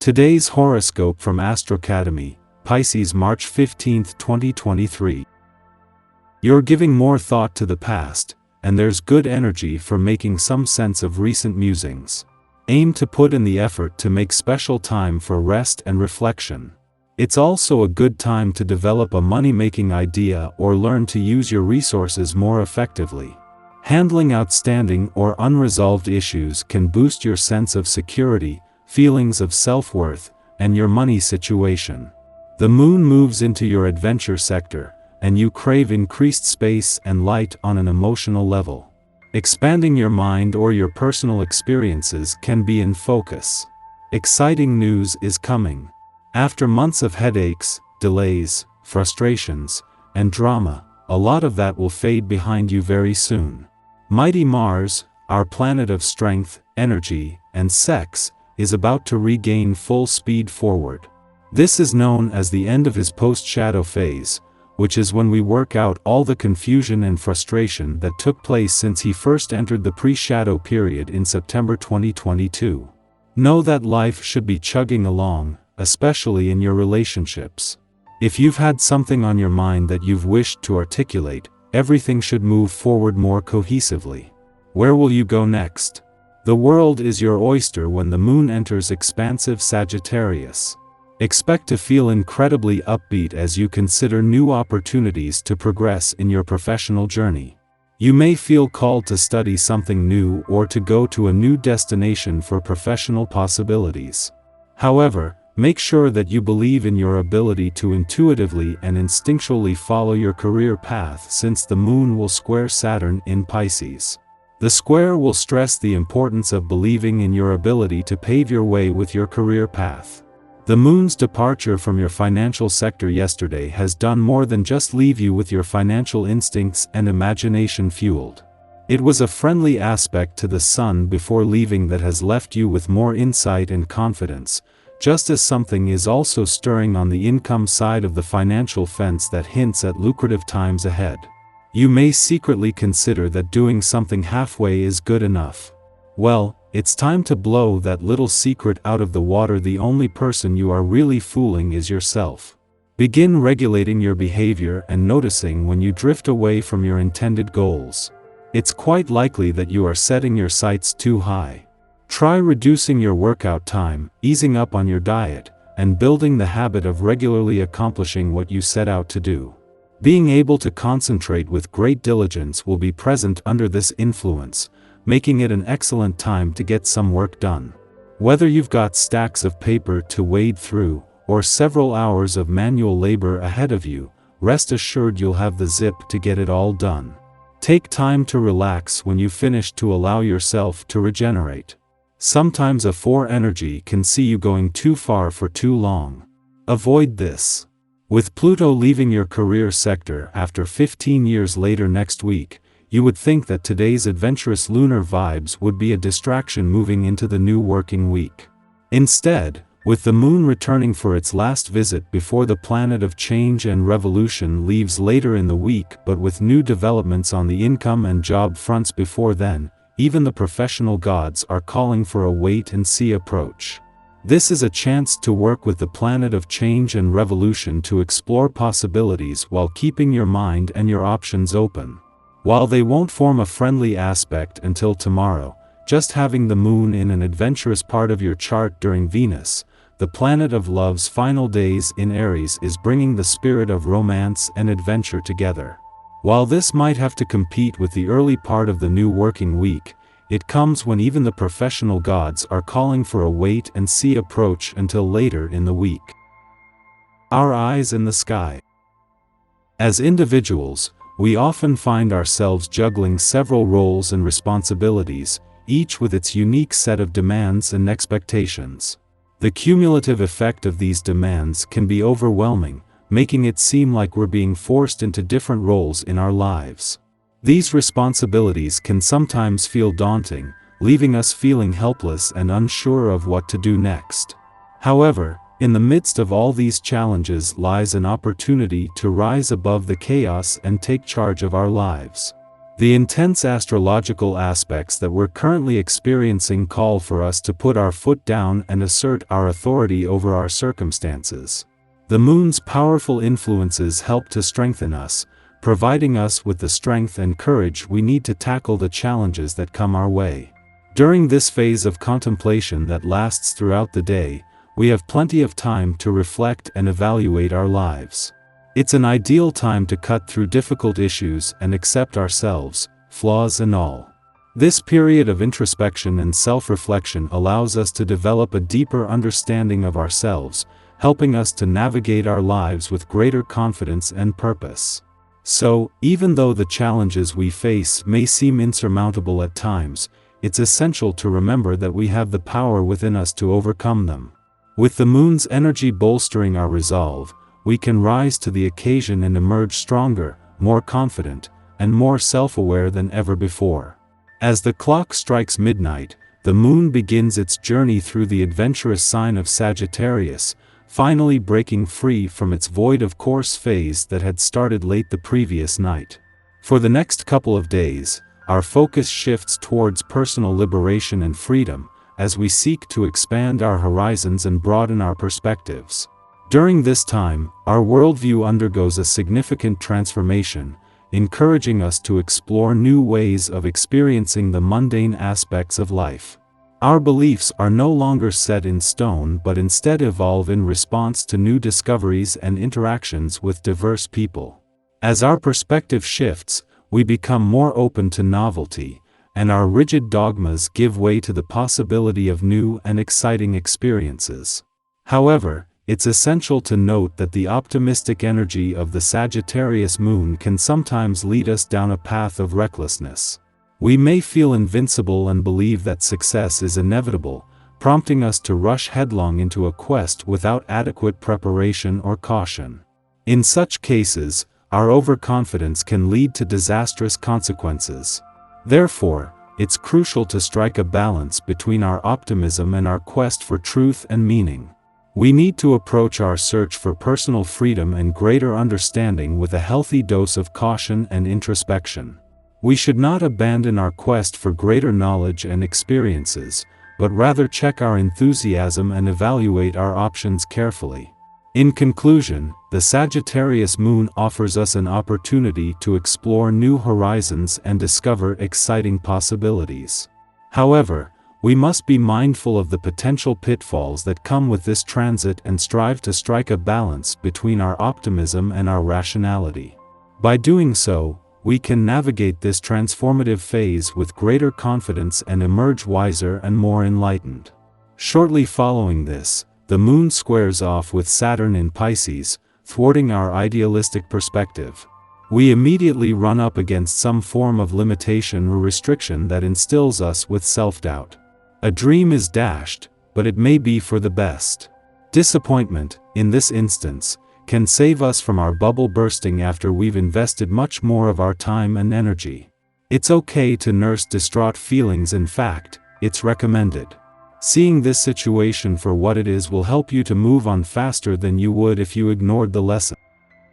Today's horoscope from Astrocademy, Pisces March 15, 2023. You're giving more thought to the past, and there's good energy for making some sense of recent musings. Aim to put in the effort to make special time for rest and reflection. It's also a good time to develop a money-making idea or learn to use your resources more effectively. Handling outstanding or unresolved issues can boost your sense of security, feelings of self-worth, and your money situation. The moon moves into your adventure sector, and you crave increased space and light on an emotional level. Expanding your mind or your personal experiences can be in focus. Exciting news is coming. After months of headaches, delays, frustrations, and drama, a lot of that will fade behind you very soon. Mighty Mars, our planet of strength, energy, and sex, is about to regain full speed forward. This is known as the end of his post-shadow phase, which is when we work out all the confusion and frustration that took place since he first entered the pre-shadow period in September 2022. Know that life should be chugging along, especially in your relationships. If you've had something on your mind that you've wished to articulate, everything should move forward more cohesively. Where will you go next? The world is your oyster when the moon enters expansive Sagittarius. Expect to feel incredibly upbeat as you consider new opportunities to progress in your professional journey. You may feel called to study something new or to go to a new destination for professional possibilities. However, make sure that you believe in your ability to intuitively and instinctually follow your career path, since the moon will square Saturn in Pisces. The square will stress the importance of believing in your ability to pave your way with your career path. The moon's departure from your financial sector yesterday has done more than just leave you with your financial instincts and imagination fueled. It was a friendly aspect to the sun before leaving that has left you with more insight and confidence, just as something is also stirring on the income side of the financial fence that hints at lucrative times ahead. You may secretly consider that doing something halfway is good enough. Well, it's time to blow that little secret out of the water. The only person you are really fooling is yourself. Begin regulating your behavior and noticing when you drift away from your intended goals. It's quite likely that you are setting your sights too high. Try reducing your workout time, easing up on your diet, and building the habit of regularly accomplishing what you set out to do. Being able to concentrate with great diligence will be present under this influence, making it an excellent time to get some work done. Whether you've got stacks of paper to wade through, or several hours of manual labor ahead of you, rest assured you'll have the zip to get it all done. Take time to relax when you finish to allow yourself to regenerate. Sometimes a 4 energy can see you going too far for too long. Avoid this. With Pluto leaving your career sector after 15 years later next week, you would think that today's adventurous lunar vibes would be a distraction moving into the new working week. Instead, with the moon returning for its last visit before the planet of change and revolution leaves later in the week, but with new developments on the income and job fronts before then, even the professional gods are calling for a wait-and-see approach. This is a chance to work with the planet of change and revolution to explore possibilities while keeping your mind and your options open. While they won't form a friendly aspect until tomorrow, just having the moon in an adventurous part of your chart during Venus, the planet of love's final days in Aries, is bringing the spirit of romance and adventure together. While this might have to compete with the early part of the new working week, it comes when even the professional gods are calling for a wait-and-see approach until later in the week. Our eyes in the sky. As individuals, we often find ourselves juggling several roles and responsibilities, each with its unique set of demands and expectations. The cumulative effect of these demands can be overwhelming, making it seem like we're being forced into different roles in our lives. These responsibilities can sometimes feel daunting, leaving us feeling helpless and unsure of what to do next. However, in the midst of all these challenges lies an opportunity to rise above the chaos and take charge of our lives. The intense astrological aspects that we're currently experiencing call for us to put our foot down and assert our authority over our circumstances. The moon's powerful influences help to strengthen us, providing us with the strength and courage we need to tackle the challenges that come our way. During this phase of contemplation that lasts throughout the day, we have plenty of time to reflect and evaluate our lives. It's an ideal time to cut through difficult issues and accept ourselves, flaws and all. This period of introspection and self-reflection allows us to develop a deeper understanding of ourselves, helping us to navigate our lives with greater confidence and purpose. So, even though the challenges we face may seem insurmountable at times, it's essential to remember that we have the power within us to overcome them. With the moon's energy bolstering our resolve, we can rise to the occasion and emerge stronger, more confident, and more self-aware than ever before. As the clock strikes midnight, the moon begins its journey through the adventurous sign of Sagittarius, finally breaking free from its void of course phase that had started late the previous night. For the next couple of days, our focus shifts towards personal liberation and freedom, as we seek to expand our horizons and broaden our perspectives. During this time, our worldview undergoes a significant transformation, encouraging us to explore new ways of experiencing the mundane aspects of life. Our beliefs are no longer set in stone but instead evolve in response to new discoveries and interactions with diverse people. As our perspective shifts, we become more open to novelty, and our rigid dogmas give way to the possibility of new and exciting experiences. However, it's essential to note that the optimistic energy of the Sagittarius moon can sometimes lead us down a path of recklessness. We may feel invincible and believe that success is inevitable, prompting us to rush headlong into a quest without adequate preparation or caution. In such cases, our overconfidence can lead to disastrous consequences. Therefore, it's crucial to strike a balance between our optimism and our quest for truth and meaning. We need to approach our search for personal freedom and greater understanding with a healthy dose of caution and introspection. We should not abandon our quest for greater knowledge and experiences, but rather check our enthusiasm and evaluate our options carefully. In conclusion, the Sagittarius moon offers us an opportunity to explore new horizons and discover exciting possibilities. However, we must be mindful of the potential pitfalls that come with this transit and strive to strike a balance between our optimism and our rationality. By doing so, we can navigate this transformative phase with greater confidence and emerge wiser and more enlightened. Shortly following this, the moon squares off with Saturn in Pisces, thwarting our idealistic perspective. We immediately run up against some form of limitation or restriction that instills us with self-doubt. A dream is dashed, but it may be for the best. Disappointment, in this instance, can save us from our bubble bursting after we've invested much more of our time and energy. It's okay to nurse distraught feelings. In fact, it's recommended. Seeing this situation for what it is will help you to move on faster than you would if you ignored the lesson.